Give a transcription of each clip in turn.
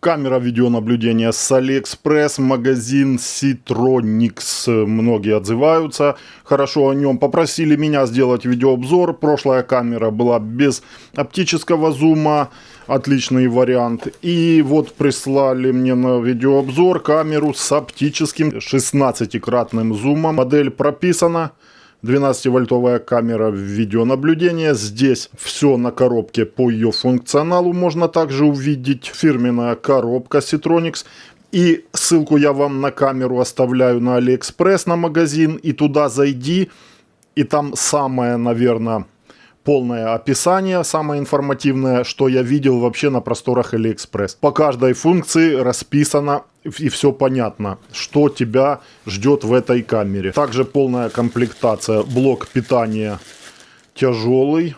Камера видеонаблюдения с AliExpress, магазин Citronix. Многие отзываются хорошо о нем. Попросили меня сделать видеообзор. Прошлая камера была без оптического зума. Отличный вариант. И вот прислали мне на видеообзор камеру с оптическим 16-кратным зумом. Модель прописана. 12-вольтовая камера видеонаблюдения. Здесь все на коробке по ее функционалу можно также увидеть. Фирменная коробка Citronix. И ссылку я вам на камеру оставляю на AliExpress, на магазин. И туда зайди. И там самое, наверное, полное описание, самое информативное, что я видел вообще на просторах AliExpress. По каждой функции расписано и все понятно, что тебя ждет в этой камере. Также полная комплектация. Блок питания тяжелый.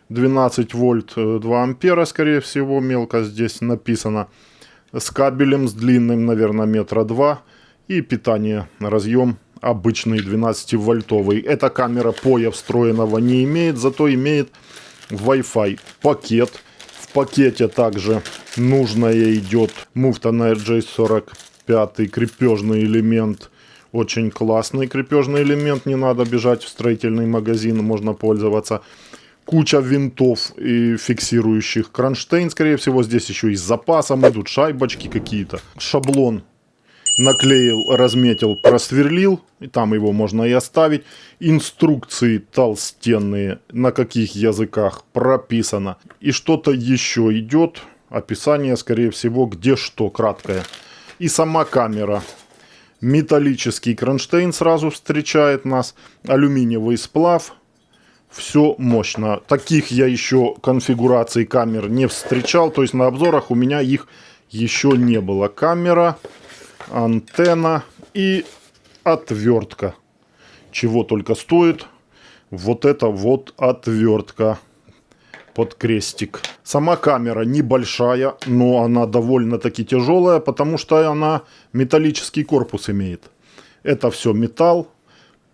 12 вольт 2 ампера, скорее всего, мелко здесь написано. С кабелем, с длинным, наверное, метра 2. И питание, разъем обычный 12-вольтовый. Эта камера POE встроенного не имеет, зато имеет Wi-Fi пакет. В пакете также нужное идет муфта на RJ45, крепежный элемент. Очень классный крепежный элемент, не надо бежать в строительный магазин, можно пользоваться. Куча винтов и фиксирующих. Кронштейн, скорее всего, здесь еще и с запасом идут, шайбочки какие-то. Шаблон наклеил, разметил, просверлил, и там его можно и оставить. Инструкции толстенные, на каких языках прописано. И что-то еще идет, описание, скорее всего, где что, краткое. И сама камера. Металлический кронштейн сразу встречает нас, алюминиевый сплав. Все мощно. Таких я еще конфигураций камер не встречал, то есть на обзорах у меня их еще не было. Камера, антенна и отвертка. Чего только стоит вот это вот отвертка под крестик. Сама камера небольшая, но она довольно-таки тяжелая, потому что она металлический корпус имеет. Это все металл.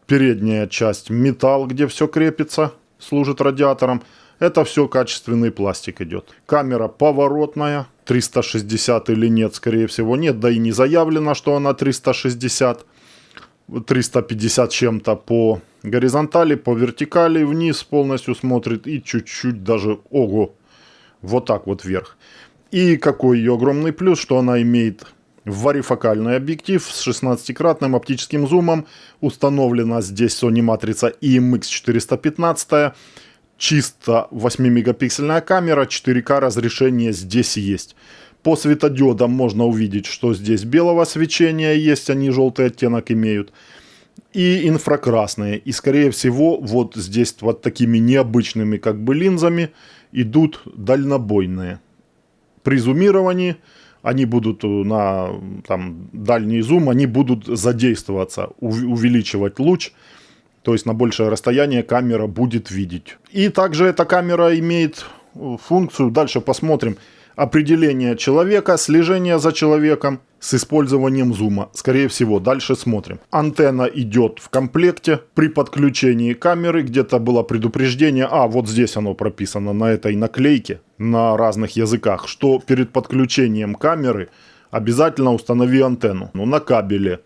Передняя часть металл, где все крепится, служит радиатором. Это все качественный пластик идет. Камера поворотная. 360 или нет, скорее всего нет. Да и не заявлено, что она 360. 350 чем-то по горизонтали, по вертикали вниз полностью смотрит. И чуть-чуть даже, ого, вот так вот вверх. И какой ее огромный плюс, что она имеет варифокальный объектив с 16-кратным оптическим зумом. Установлена здесь Sony матрица IMX415. Чисто 8-мегапиксельная камера, 4К разрешение здесь есть. По светодиодам можно увидеть, что здесь белого свечения есть, они желтый оттенок имеют. И инфракрасные. И скорее всего вот здесь вот такими необычными как бы линзами идут дальнобойные. При зумировании они будут на там, дальний зум, они будут задействоваться, увеличивать луч. То есть на большее расстояние камера будет видеть. И также эта камера имеет функцию, дальше посмотрим, определение человека, слежение за человеком с использованием зума. Скорее всего, дальше смотрим. Антенна идет в комплекте. При подключении камеры где-то было предупреждение, вот здесь оно прописано на этой наклейке на разных языках, что перед подключением камеры обязательно установи антенну. На кабеле.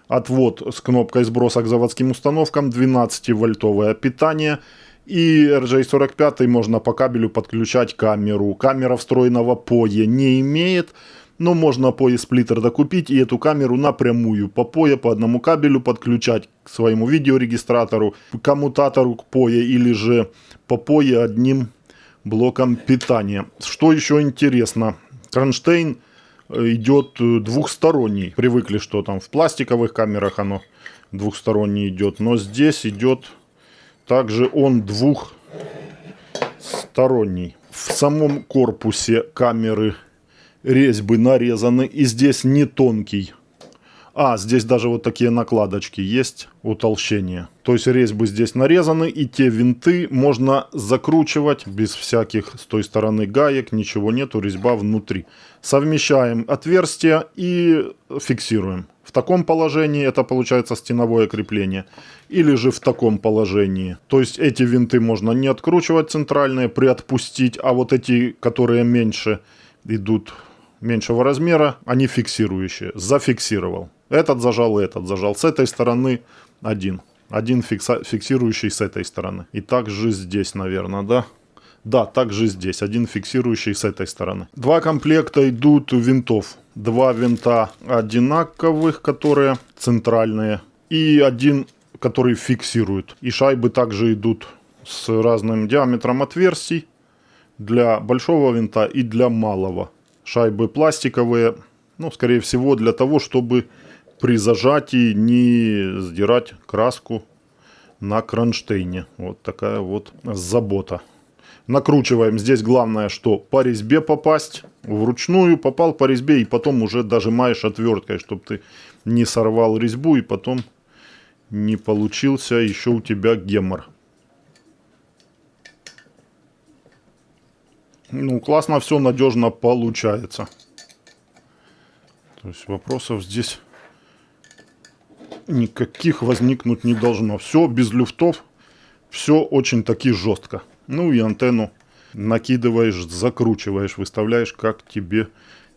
Отвод с кнопкой сброса к заводским установкам, 12-вольтовое питание. И RJ45 можно по кабелю подключать камеру. Камера встроенного POE не имеет, но можно POE сплиттер докупить и эту камеру напрямую по POE, по одному кабелю подключать к своему видеорегистратору, к коммутатору к POE или же по POE одним блоком питания. Что еще интересно, кронштейн идет двухсторонний. Привыкли, что там в пластиковых камерах оно двухсторонний идет, но здесь идет также он двухсторонний. В самом корпусе камеры резьбы нарезаны, и здесь не тонкий. Здесь даже вот такие накладочки есть, утолщения. То есть резьбы здесь нарезаны, и те винты можно закручивать без всяких с той стороны гаек, ничего нету, резьба внутри. Совмещаем отверстия и фиксируем. В таком положении это получается стеновое крепление. Или же в таком положении. То есть эти винты можно не откручивать центральные, приотпустить, а вот эти, которые меньше, идут меньшего размера, они фиксирующие. Зафиксировал. Этот зажал, этот зажал. С этой стороны один. Один фиксирующий с этой стороны. И также здесь, наверное, да? Да, также здесь. Один фиксирующий с этой стороны. Два комплекта идут винтов. Два винта одинаковых, которые центральные. И один, который фиксирует. И шайбы также идут с разным диаметром отверстий. Для большого винта и для малого. Шайбы пластиковые. Ну, скорее всего, для того, чтобы при зажатии не сдирать краску на кронштейне. Вот такая вот забота. Накручиваем. Здесь главное, что по резьбе попасть. Вручную попал по резьбе и потом уже дожимаешь отверткой, чтобы ты не сорвал резьбу и потом не получился еще у тебя гемор. Ну, классно все, надежно получается. То есть вопросов здесь никаких возникнуть не должно. Все без люфтов, все очень таки жестко. Ну и антенну накидываешь, закручиваешь, выставляешь, как тебе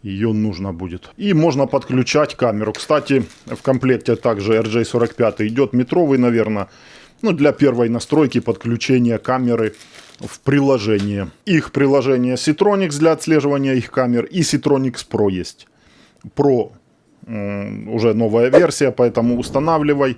ее нужно будет. И можно подключать камеру. Кстати, в комплекте также RJ45 идет метровый, наверное. Ну, для первой настройки подключения камеры в приложение. Их приложение Seatronics для отслеживания их камер и Seatronics Pro есть. Pro уже новая версия, поэтому устанавливай.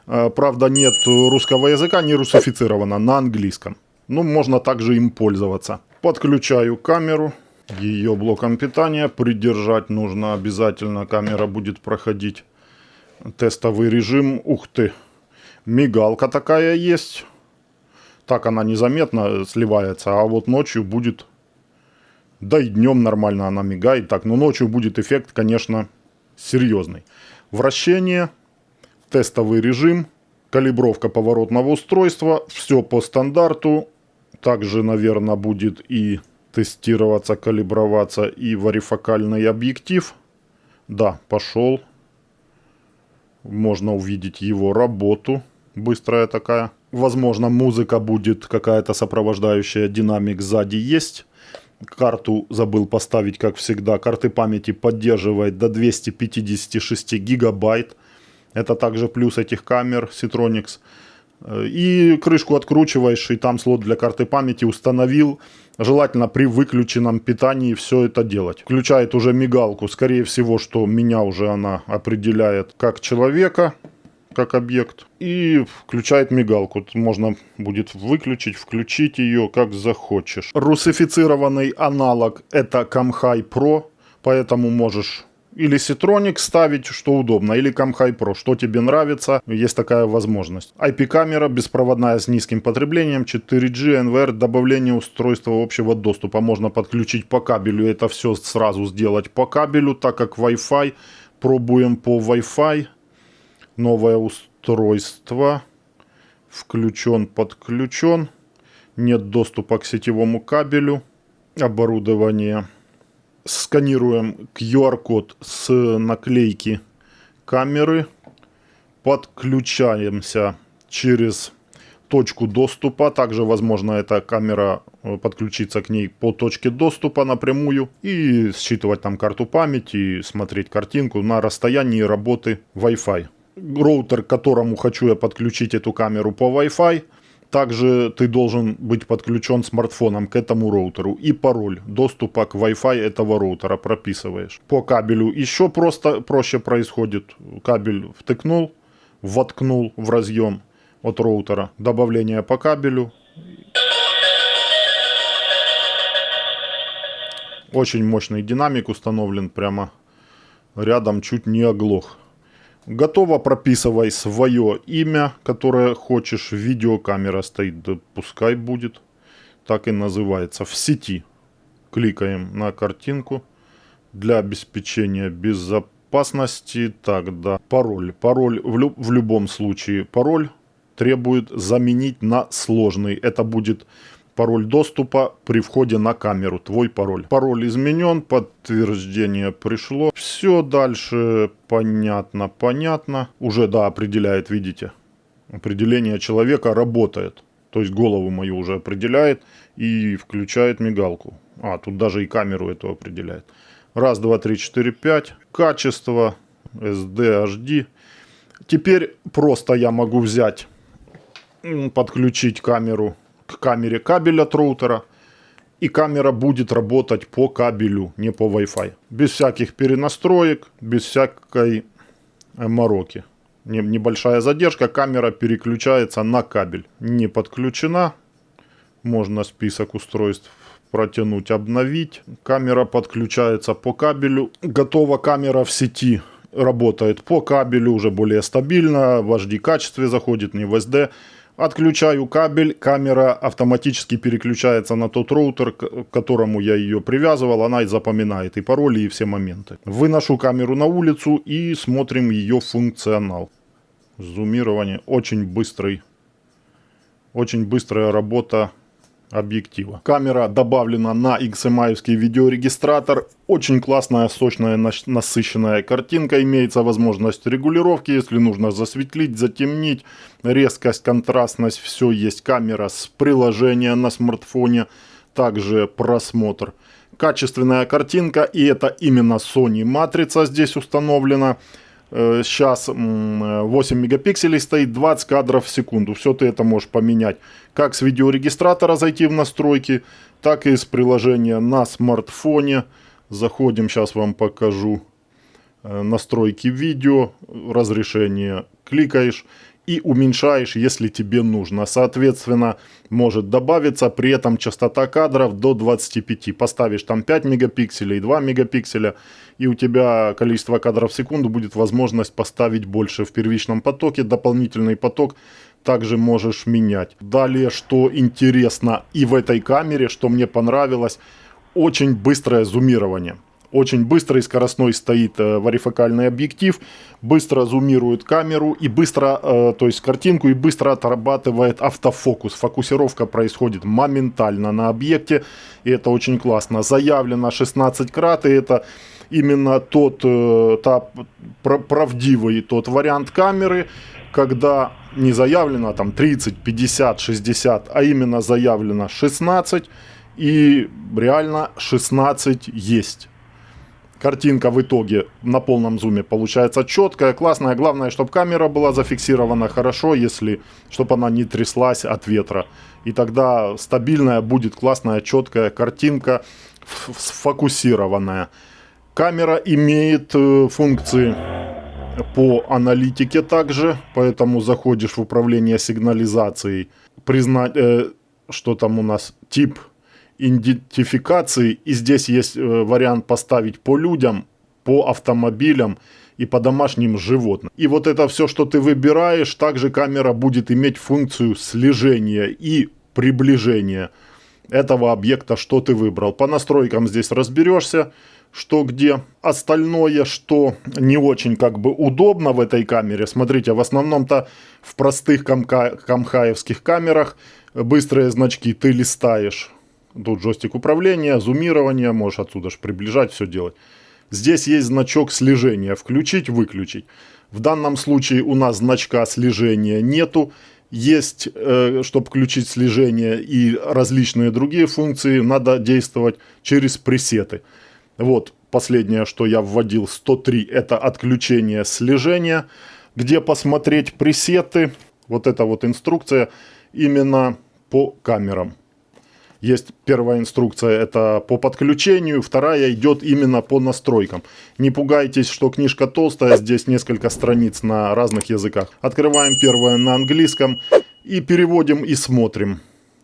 Правда, нет русского языка, не русифицировано, на английском. Ну, можно также им пользоваться. Подключаю камеру, ее блоком питания. Придержать нужно обязательно, камера будет проходить тестовый режим. Ух ты, мигалка такая есть. Так она незаметно сливается, а вот ночью будет... Да и днем нормально она мигает. Так, но ночью будет эффект, конечно, серьезный. Вращение, тестовый режим, калибровка поворотного устройства. Все по стандарту. Также, наверное, будет и тестироваться, калиброваться и варифокальный объектив. Да, пошел. Можно увидеть его работу. Быстрая такая. Возможно, музыка будет какая-то сопровождающая, динамик сзади есть. Карту забыл поставить, как всегда. Карты памяти поддерживает до 256 гигабайт. Это также плюс этих камер Seatronics. И крышку откручиваешь, и там слот для карты памяти установил. Желательно при выключенном питании все это делать. Включает уже мигалку. Скорее всего, что меня уже она определяет как человека, как объект. И включает мигалку. Тут можно будет выключить, включить ее, как захочешь. Русифицированный аналог это Camhai Pro. Поэтому можешь или Seatronics ставить, что удобно, или Camhai Pro, что тебе нравится. Есть такая возможность. IP-камера беспроводная с низким потреблением, 4G, NVR, добавление устройства общего доступа. Можно подключить по кабелю. Это все сразу сделать по кабелю, так как Wi-Fi. Пробуем по Wi-Fi. Новое устройство. Включен, подключен. Нет доступа к сетевому кабелю. Оборудование. Сканируем QR-код с наклейки камеры. Подключаемся через точку доступа. Также возможно эта камера подключиться к ней по точке доступа напрямую. И считывать там карту памяти, смотреть картинку на расстоянии работы Wi-Fi. Роутер, к которому хочу я подключить эту камеру по Wi-Fi. Также ты должен быть подключен смартфоном к этому роутеру. И пароль доступа к Wi-Fi этого роутера прописываешь. По кабелю еще проще происходит. Кабель втыкнул, воткнул в разъем от роутера. Добавление по кабелю. Очень мощный динамик установлен прямо рядом, чуть не оглох. Готово, прописывай свое имя, которое хочешь. Видеокамера стоит, да пускай будет. Так и называется. В сети. Кликаем на картинку. Для обеспечения безопасности. Так, да. Пароль. Пароль в любом случае. Пароль требует заменить на сложный. Это будет пароль доступа при входе на камеру. Твой пароль. Пароль изменен, подтверждение пришло. Все дальше понятно. Уже, да, определяет, видите. Определение человека работает. То есть голову мою уже определяет и включает мигалку. Тут даже и камеру эту определяет. Раз, два, три, четыре, пять. Качество. SD, HD. Теперь просто я могу взять, подключить камеру к камере кабель от роутера. И камера будет работать по кабелю, не по Wi-Fi. Без всяких перенастроек, без всякой мороки. Небольшая задержка, камера переключается на кабель. Не подключена. Можно список устройств протянуть, обновить. Камера подключается по кабелю. Готова камера в сети. Работает по кабелю, уже более стабильно. В HD качестве заходит, не в SD. Отключаю кабель, камера автоматически переключается на тот роутер, к которому я ее привязывал. Она и запоминает и пароли, и все моменты. Выношу камеру на улицу и смотрим ее функционал. Зумирование. Очень быстрая работа объектива. Камера добавлена на XMI-евский видеорегистратор. Очень классная, сочная, насыщенная картинка. Имеется возможность регулировки, если нужно засветлить, затемнить. Резкость, контрастность, все есть. Камера с приложения на смартфоне. Также просмотр. Качественная картинка, и это именно Sony матрица здесь установлена. Сейчас 8 мегапикселей стоит, 20 кадров в секунду. Все ты это можешь поменять. Как с видеорегистратора зайти в настройки, так и из приложения на смартфоне. Заходим, сейчас вам покажу настройки видео, разрешение. Кликаешь и уменьшаешь, если тебе нужно. Соответственно, может добавиться при этом частота кадров до 25. Поставишь там 5 мегапикселей, 2 мегапикселя, и у тебя количество кадров в секунду будет возможность поставить больше в первичном потоке. Дополнительный поток также можешь менять. Далее, что интересно и в этой камере, что мне понравилось, очень быстрое зумирование. Очень быстрый скоростной стоит варифокальный объектив, быстро зумирует камеру и быстро, то есть картинку, и быстро отрабатывает автофокус. Фокусировка происходит моментально на объекте, и это очень классно. Заявлено 16 крат, и это именно правдивый тот вариант камеры, когда не заявлено там 30, 50, 60, а именно заявлено 16, и реально 16 есть. Картинка в итоге на полном зуме получается четкая, классная. Главное, чтобы камера была зафиксирована хорошо, чтобы она не тряслась от ветра. И тогда стабильная будет классная, четкая картинка, сфокусированная. Камера имеет функции по аналитике также, поэтому заходишь в управление сигнализацией, признать, что там у нас, тип идентификации, и здесь есть вариант поставить по людям, по автомобилям и по домашним животным. И вот это все, что ты выбираешь, также камера будет иметь функцию слежения и приближения этого объекта, что ты выбрал. По настройкам здесь разберешься, что где. Остальное, что не очень удобно в этой камере. Смотрите, в основном-то в простых камхаевских камерах быстрые значки ты листаешь. Тут джойстик управления, зумирование, можешь отсюда же приближать, все делать. Здесь есть значок слежения, включить, выключить. В данном случае у нас значка слежения нету. Есть, чтобы включить слежение и различные другие функции, надо действовать через пресеты. Вот последнее, что я вводил, 103, это отключение слежения. Где посмотреть пресеты, вот эта вот инструкция именно по камерам. Есть первая инструкция, это по подключению, вторая идет именно по настройкам. Не пугайтесь, что книжка толстая, здесь несколько страниц на разных языках. Открываем первое на английском и переводим и смотрим.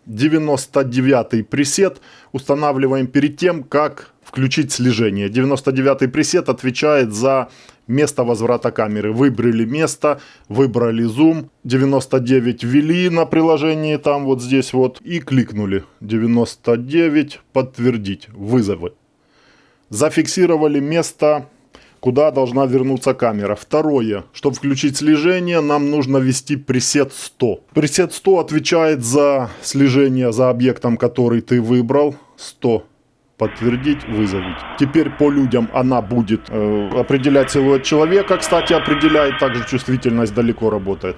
99-й пресет устанавливаем перед тем, как включить слежение. 99-й пресет отвечает за место возврата камеры. Выбрали место, выбрали зум. 99 ввели на приложении, там вот здесь вот, и кликнули. 99 подтвердить вызовы. Зафиксировали место, куда должна вернуться камера. Второе, чтобы включить слежение, нам нужно ввести пресет 100. Пресет 100 отвечает за слежение за объектом, который ты выбрал. 100. Подтвердить, вызовить. Теперь по людям она будет определять силуэт человека. Кстати, определяет также чувствительность, далеко работает.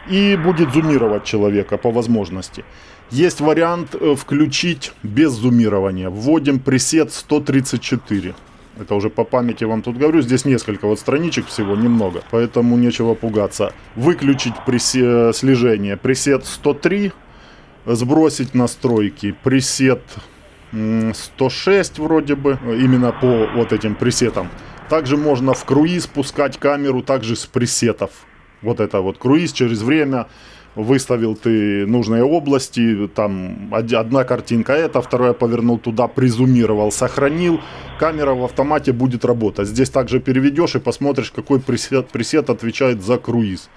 И будет зумировать человека по возможности. Есть вариант включить без зумирования. Вводим пресет 134. Это уже по памяти вам тут говорю. Здесь несколько вот страничек всего, немного. Поэтому нечего пугаться. Выключить слежение. Пресет 103. Сбросить настройки. Пресет 106 вроде бы. Именно по вот этим пресетам. Также можно в круиз пускать камеру также с пресетов. Вот это вот круиз через время. Выставил ты нужные области, там одна картинка это, вторая повернул туда, презумировал, сохранил. Камера в автомате будет работать. Здесь также переведешь и посмотришь, какой пресет отвечает за круиз.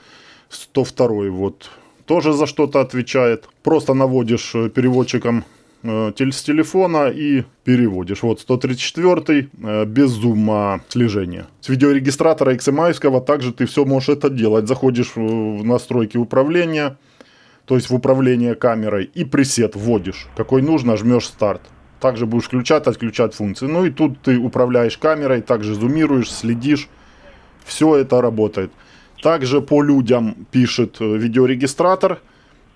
102 вот тоже за что-то отвечает. Просто наводишь переводчиком с телефона и переводишь. Вот 134 без зума слежения. С видеорегистратора XMI также ты все можешь это делать. Заходишь в настройки управления, то есть в управление камерой, и пресет вводишь. Какой нужно, жмешь старт. Также будешь включать, отключать функции. Ну и тут ты управляешь камерой, также зумируешь, следишь. Все это работает. Также по людям пишет видеорегистратор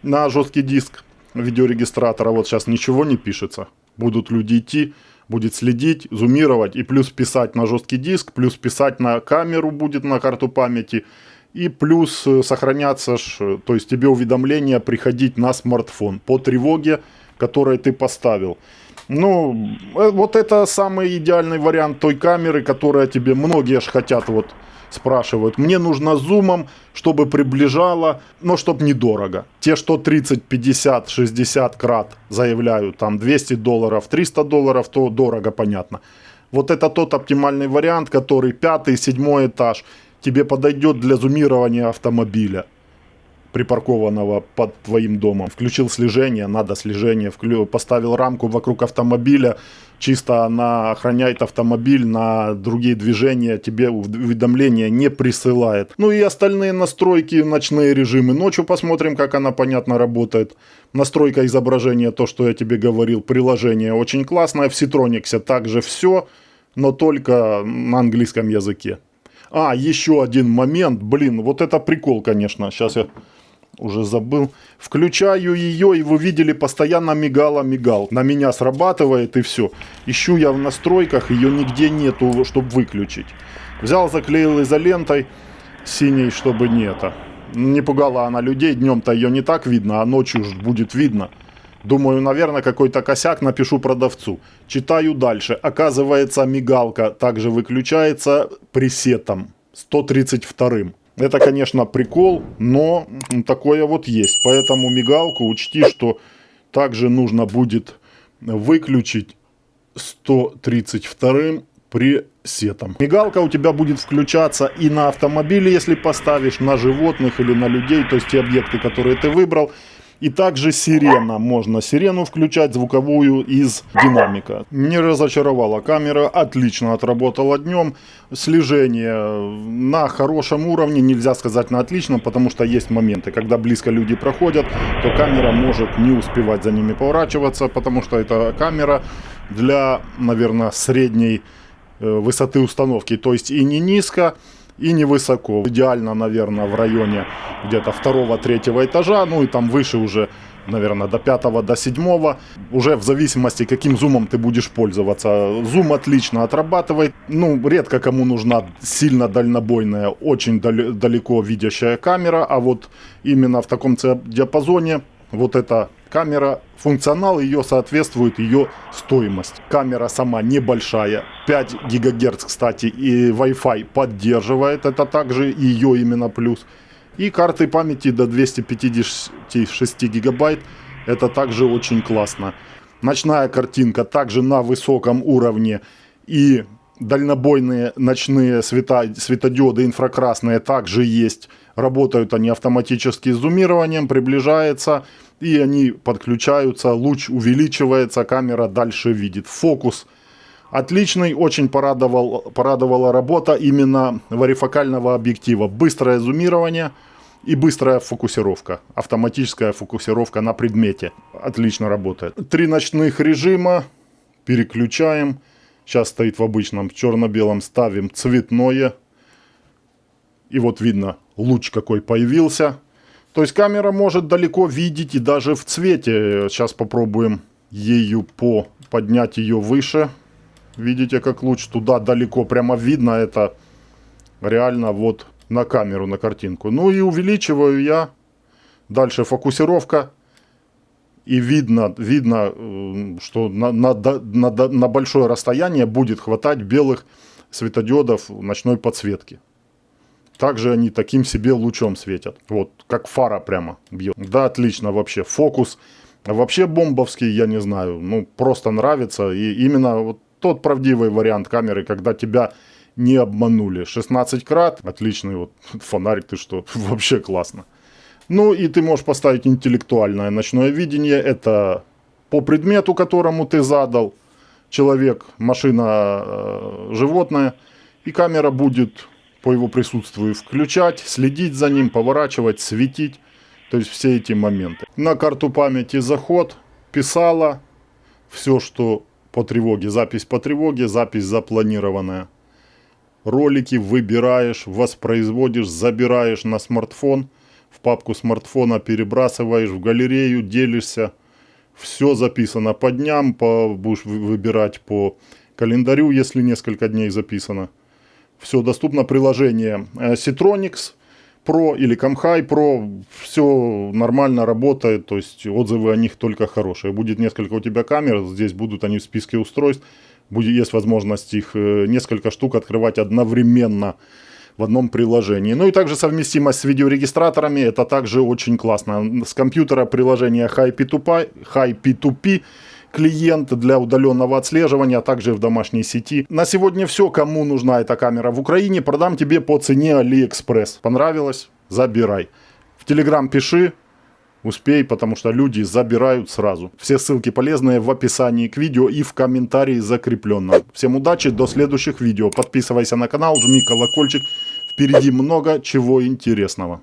на жесткий диск видеорегистратора. Вот сейчас ничего не пишется. Будут люди идти, будет следить, зумировать и плюс писать на жесткий диск, плюс писать на камеру будет, на карту памяти. И плюс сохраняться, то есть тебе уведомления приходить на смартфон по тревоге, которую ты поставил. Ну, вот это самый идеальный вариант той камеры, которая тебе многие ж хотят вот спрашивают. Мне нужно зумом, чтобы приближало, но чтобы недорого. Те, что 30, 50, 60 крат заявляют, там $200, $300, то дорого, понятно. Вот это тот оптимальный вариант, который 5-й, 7-й этаж тебе подойдет для зумирования автомобиля, припаркованного под твоим домом. Включил слежение, надо слежение, поставил рамку вокруг автомобиля, чисто она охраняет автомобиль, на другие движения тебе уведомления не присылает. Ну и остальные настройки, ночные режимы. Ночью посмотрим, как она, понятно, работает. Настройка изображения, то, что я тебе говорил, приложение очень классное. В Ситрониксе также все, но только на английском языке. А, еще один момент, блин, вот это прикол, конечно, сейчас я уже забыл. Включаю ее, и вы видели, постоянно мигала. На меня срабатывает, и все. Ищу я в настройках, ее нигде нету, чтобы выключить. Взял, заклеил изолентой синей, чтобы не это. Не пугала она людей, днем-то ее не так видно, а ночью уж будет видно. Думаю, наверное, какой-то косяк, напишу продавцу. Читаю дальше. Оказывается, мигалка также выключается пресетом 132-м. Это, конечно, прикол, но такое вот есть. Поэтому мигалку учти, что также нужно будет выключить 132-м пресетом. Мигалка у тебя будет включаться и на автомобиле, если поставишь, на животных или на людей, то есть те объекты, которые ты выбрал. И также сирена. Можно сирену включать звуковую из динамика. Не разочаровала камера. Отлично отработала днем. Слежение на хорошем уровне. Нельзя сказать на отличном, потому что есть моменты, когда близко люди проходят, то камера может не успевать за ними поворачиваться, потому что это камера для, наверное, средней высоты установки. То есть и не низко, и невысоко. Идеально, наверное, в районе где-то 2-3 этажа, ну и там выше уже, наверное, до 5-го, до 7-го. Уже в зависимости, каким зумом ты будешь пользоваться. Зум отлично отрабатывает. Ну, редко кому нужна сильно дальнобойная, очень далеко видящая камера, а вот именно в таком диапазоне вот эта камера, функционал ее соответствует ее стоимость. Камера сама небольшая, 5 ГГц, кстати, и Wi-Fi поддерживает, это также ее именно плюс. И карты памяти до 256 гигабайт, это также очень классно. Ночная картинка также на высоком уровне, и дальнобойные ночные светодиоды инфракрасные также есть. Работают они автоматически с зумированием, приближается, и они подключаются, луч увеличивается, камера дальше видит. Фокус отличный, очень порадовала работа именно варифокального объектива. Быстрое зумирование и быстрая фокусировка, автоматическая фокусировка на предмете. Отлично работает. 3 ночных режима, переключаем. Сейчас стоит в обычном черно-белом, ставим цветное. И вот видно, луч какой появился. То есть камера может далеко видеть и даже в цвете. Сейчас попробуем ею поднять ее выше. Видите, как луч туда далеко прямо видно. Это реально вот на камеру, на картинку. Ну и увеличиваю я. Дальше фокусировка. И видно, что на большое расстояние будет хватать белых светодиодов ночной подсветки. Также они таким себе лучом светят. Вот, как фара прямо бьет. Да, отлично вообще. Фокус вообще бомбовский, я не знаю. Ну, просто нравится. И именно вот тот правдивый вариант камеры, когда тебя не обманули. 16 крат. Отличный вот фонарик, ты что, вообще классно. Ну и ты можешь поставить интеллектуальное ночное видение. Это по предмету, которому ты задал. Человек, машина, животное. И камера будет по его присутствию включать, следить за ним, поворачивать, светить. То есть все эти моменты. На карту памяти заход. Писала все, что по тревоге. Запись по тревоге, запись запланированная. Ролики выбираешь, воспроизводишь, забираешь на смартфон. В папку смартфона перебрасываешь, в галерею, делишься. Все записано по дням, будешь выбирать по календарю, если несколько дней записано. Все доступно. Приложение Citronics Pro или Camhai Pro. Все нормально работает, то есть отзывы о них только хорошие. Будет несколько у тебя камер, здесь будут они в списке устройств. Есть возможность их несколько штук открывать одновременно в одном приложении. Ну и также совместимость с видеорегистраторами, это также очень классно. С компьютера приложение Hi-P2P, клиент для удаленного отслеживания, а также в домашней сети. На сегодня все. Кому нужна эта камера в Украине, продам тебе по цене AliExpress. Понравилось? Забирай. В Telegram пиши. Успей, потому что люди забирают сразу. Все ссылки полезные в описании к видео и в комментарии закрепленном. Всем удачи, до следующих видео. Подписывайся на канал, жми колокольчик. Впереди много чего интересного.